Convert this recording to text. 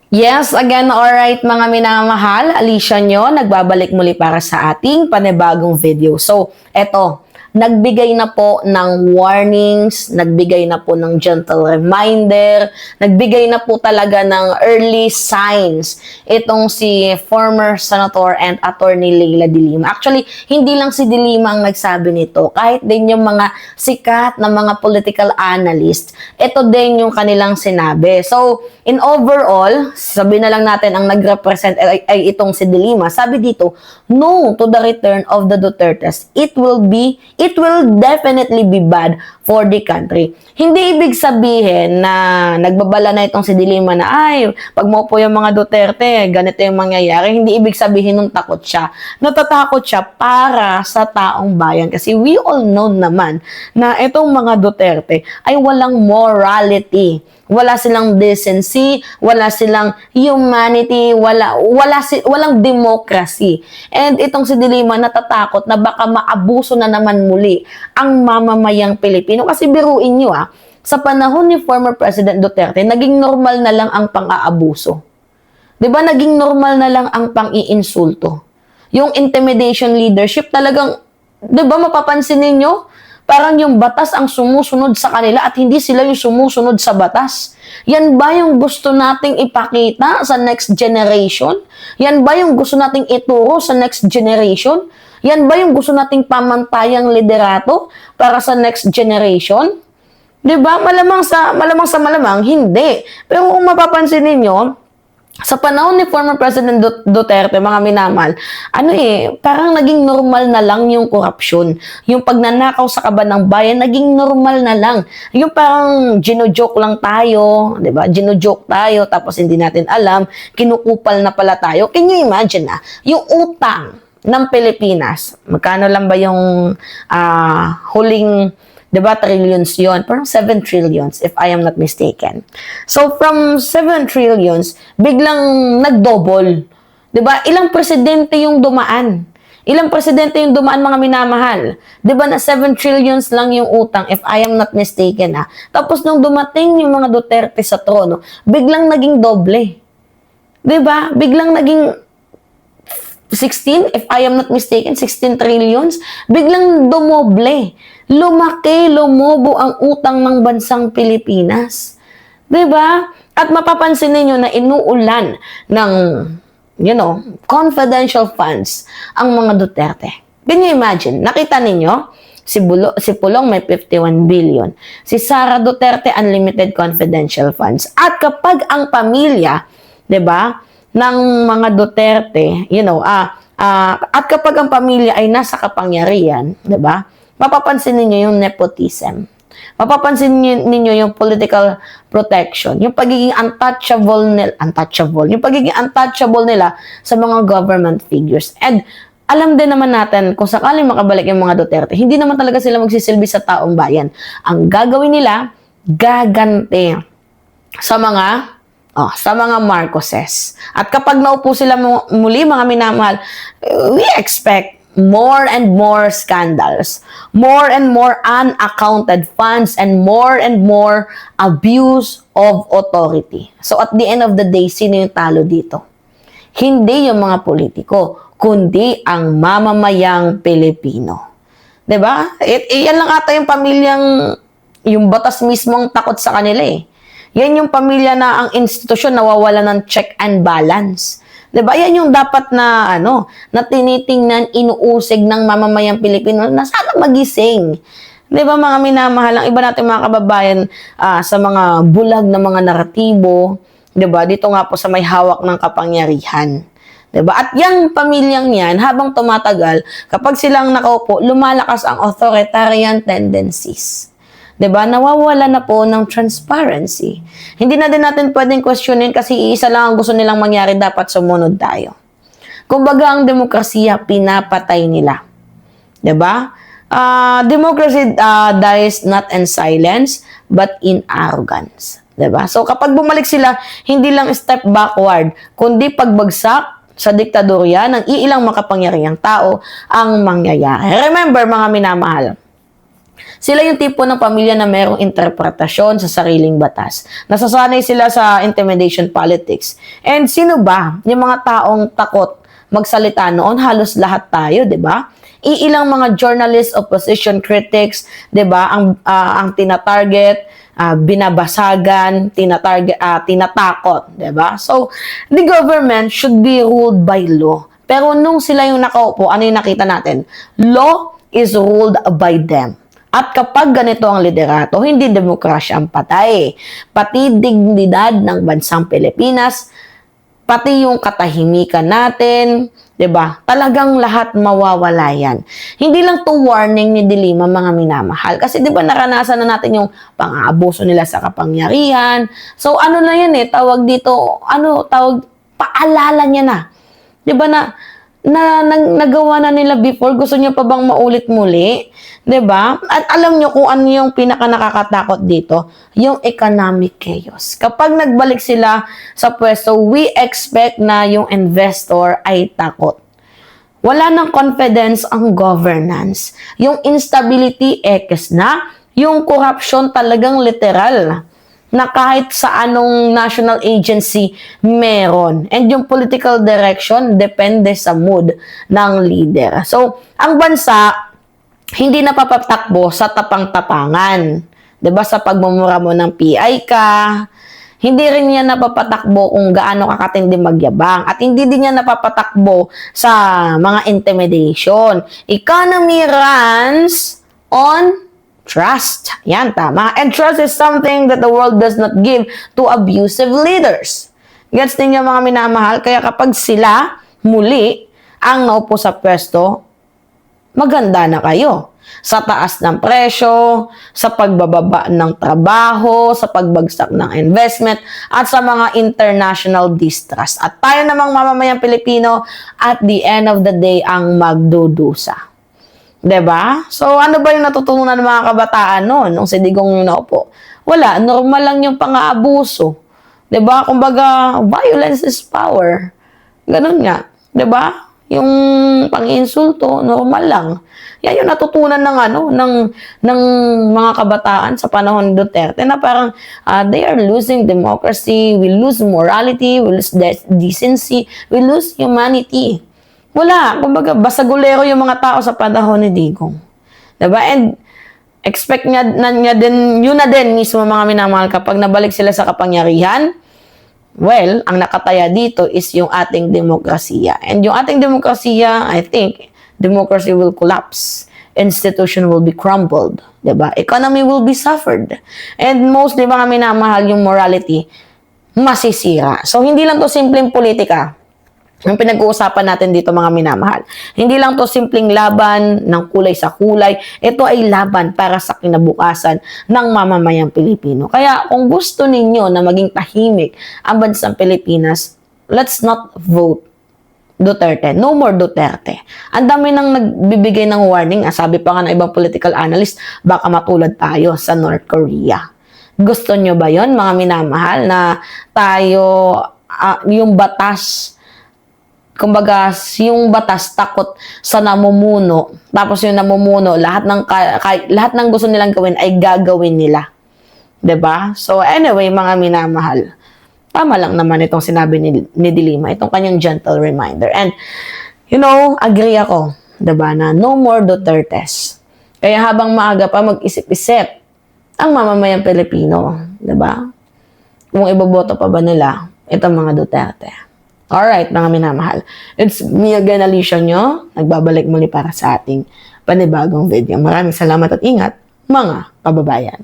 Yes, again, alright mga minamahal, Alicia nyo, nagbabalik muli para sa ating panibagong video. So, eto, nagbigay na po ng warnings, nagbigay na po ng gentle reminder, nagbigay na po talaga ng early signs itong si former Senator and Attorney Leila De Lima. Actually, hindi lang si De Lima ang nagsabi nito, kahit din yung mga sikat na mga political analyst, ito din yung kanilang sinabi. So, in overall, sabi na lang natin ang nag-represent ay itong si De Lima. Sabi dito, no to the return of the Dutertes. It will definitely be bad for the country. Hindi ibig sabihin na nagbabala na itong si De Lima na ay, pag maupo yung mga Duterte, ganito yung mangyayari. Hindi ibig sabihin nung takot siya. Natatakot siya para sa taong bayan. Kasi we all know naman na itong mga Duterte ay walang morality. Wala silang decency, wala silang humanity, walang democracy. And itong si De Lima natatakot na baka maabuso na naman muli ang mamamayang Pilipino. Kasi biruin nyo sa panahon ni former President Duterte, naging normal na lang ang pang-aabuso. 'Di ba? Naging normal na lang ang pang-iinsulto. Yung intimidation leadership talagang, 'di ba mapapansin ninyo? Parang yung batas ang sumusunod sa kanila at hindi sila yung sumusunod sa batas. Yan ba yung gusto nating ipakita sa next generation? Yan ba yung gusto nating ituro sa next generation? Yan ba yung gusto nating pamantayang liderato para sa next generation? 'Di ba? Malamang sa malamang, hindi. Pero kung mapapansin ninyo, sa panahon ni former President Duterte, mga minamahal, parang naging normal na lang yung korupsyon. Yung pagnanakaw sa kaban ng bayan, naging normal na lang. Yung parang gino-joke lang tayo, 'di ba? Gino-joke tayo tapos hindi natin alam, kinukupal na pala tayo. Can you imagine yung utang ng Pilipinas, magkano lang ba yung huling, 'di ba, trillions yon? Parang 7 trillions if I am not mistaken. So from 7 trillions, biglang nag-double. 'Di ba? Ilang presidente yung dumaan? Ilang presidente yung dumaan, mga minamahal? 'Di ba na 7 trillions lang yung utang if I am not mistaken Tapos nung dumating yung mga Duterte sa trono, biglang naging doble. 'Di ba? Biglang naging 16, if I am not mistaken, 16 trillions, biglang dumoble. Lumaki, lumobo ang utang ng bansang Pilipinas. 'Di ba? At mapapansin niyo na inuulan ng, confidential funds ang mga Duterte. Can you imagine? Nakita ninyo? Si Pulong may 51 billion. Si Sara Duterte, unlimited confidential funds. At kapag ang pamilya, 'di ba, ng mga Duterte, at kapag ang pamilya ay nasa kapangyarihan, 'di ba? Mapapansin niyo yung nepotism. Mapapansin niyo yung political protection, yung pagiging untouchable nila sa mga government figures. And alam din naman natin, kung sakaling makabalik yung mga Duterte, hindi naman talaga sila magsisilbi sa taong bayan. Ang gagawin nila, gaganti sa mga Marcoses. At kapag naupo sila muli, mga minamahal, we expect more and more scandals, more and more unaccounted funds, and more abuse of authority. So at the end of the day, sino yung talo dito? Hindi yung mga politiko, kundi ang mamamayang Pilipino. 'Di ba? Yan lang ata yung pamilyang, yung batas mismo ang takot sa kanila Yan yung pamilya na ang institusyon nawawala ng check and balance. 'Di ba? Yan yung dapat na na tinitingnan, inuusig ng mamamayang Pilipino na sana magising. 'Di ba, mga minamahal, ang iba natin mga kababayan sa mga bulag na mga naratibo, 'di ba? Dito nga po sa may hawak ng kapangyarihan. 'Di ba? At yung pamilyang 'yan, habang tumatagal, kapag silang nakaupo, lumalakas ang authoritarian tendencies. 'Di ba? Nawawala na po ng transparency. Hindi na din natin pwedeng questionin kasi isa lang ang gusto nilang mangyari, dapat sumunod tayo. Kumbaga, ang demokrasiya pinapatay nila. 'Di ba? Democracy dies not in silence but in arrogance. 'Di ba? So kapag bumalik sila, hindi lang step backward, kundi pagbagsak sa diktadorya ng iilang makapangyarihang tao ang mangyayari. Remember, mga minamahal, Sila yung tipo ng pamilya na merong interpretasyon sa sariling batas. Nasasanay sila sa intimidation politics. And sino ba yung mga taong takot magsalita noon? Halos lahat tayo, di ba? Iilang mga journalists, opposition critics, di ba, ang tinatarget, binabasagan, tinatakot, di ba? So, the government should be ruled by law. Pero nung sila yung nakaupo, ano yung nakita natin? Law is ruled by them. At kapag ganito ang liderato, hindi demokrasya ang patay. Pati dignidad ng bansang Pilipinas, pati yung katahimikan natin, 'di ba? Talagang lahat mawawala yan. Hindi lang to warning ni Dilima, mga minamahal. Kasi 'di ba naranasan na natin yung pang-aabuso nila sa kapangyarihan. So ano na yan tawag dito, paalala niya na. 'Di ba nagawa na nila before, gusto niyo pa bang maulit muli? 'Di ba? At alam niyo kung ano yung pinaka nakakatakot dito, yung economic chaos. Kapag nagbalik sila sa pwesto, we expect na yung investor ay takot. Wala nang confidence ang governance. Yung instability ekes na, yung corruption talagang literal na kahit sa anong national agency meron. And yung political direction depende sa mood ng leader. So, ang bansa hindi napapatakbo sa tapang-tapangan. 'Di ba? Sa pagmumura mo ng PI ka, hindi rin yan napapatakbo kung gaano kakatindi magyabang. At hindi din yan napapatakbo sa mga intimidation. Economy runs on trust. Yan, tama. And trust is something that the world does not give to abusive leaders. Gets ninyo, mga minamahal? Kaya kapag sila muli ang naupo sa pwesto, maganda na kayo. Sa taas ng presyo, sa pagbababa ng trabaho, sa pagbagsak ng investment, at sa mga international distrust. At tayo namang mamamayang Pilipino, at the end of the day, ang magdudusa. 'Di ba? So, ano ba yung natutunan ng mga kabataan noon nung si Digong naupo? Wala, normal lang yung pang-aabuso. 'Di ba? Kumbaga, violence is power. Ganun nga, 'di ba? Yung pang-insulto, normal lang. Yan yung natutunan ng mga kabataan sa panahon ni Duterte na parang they are losing democracy, we lose morality, we lose decency, we lose humanity. Wala, kumbaga basagulero yung mga tao sa panahon ni Digong. Diba? And expect yun na din mismo, mga minamahal, kapag nabalik sila sa kapangyarihan. Well, ang nakataya dito is yung ating demokrasiya. And yung ating demokrasiya, I think, democracy will collapse. Institution will be crumbled. Diba? Economy will be suffered. And mostly, mga minamahal, yung morality, masisira. So, hindi lang to simpleng politika. Ang pinag-uusapan natin dito, mga minamahal. Hindi lang to simpleng laban ng kulay sa kulay. Ito ay laban para sa kinabukasan ng mamamayang Pilipino. Kaya kung gusto ninyo na maging tahimik ang bansang Pilipinas, let's not vote Duterte. No more Duterte. Ang dami nang nagbibigay ng warning. Sabi pa nga ng ibang political analyst, baka matulad tayo sa North Korea. Gusto nyo ba yon, mga minamahal, na tayo, yung batas, kumbaga, yung batas takot sa namumuno. Tapos yung namumuno, lahat ng gusto nilang gawin ay gagawin nila. 'Di ba? So anyway, mga minamahal, tama lang naman itong sinabi ni Dilima, itong kanyang gentle reminder. And agree ako, 'di ba, na no more Dutertes. Kaya habang maaga pa, mag-isip-isip ang mamamayang Pilipino, 'di ba? Kung iboboto pa ba nila itong mga Duterte. Alright, mga minamahal. It's me again, Alicia nyo. Nagbabalik muli para sa ating panibagong video. Maraming salamat at ingat, mga kababayan.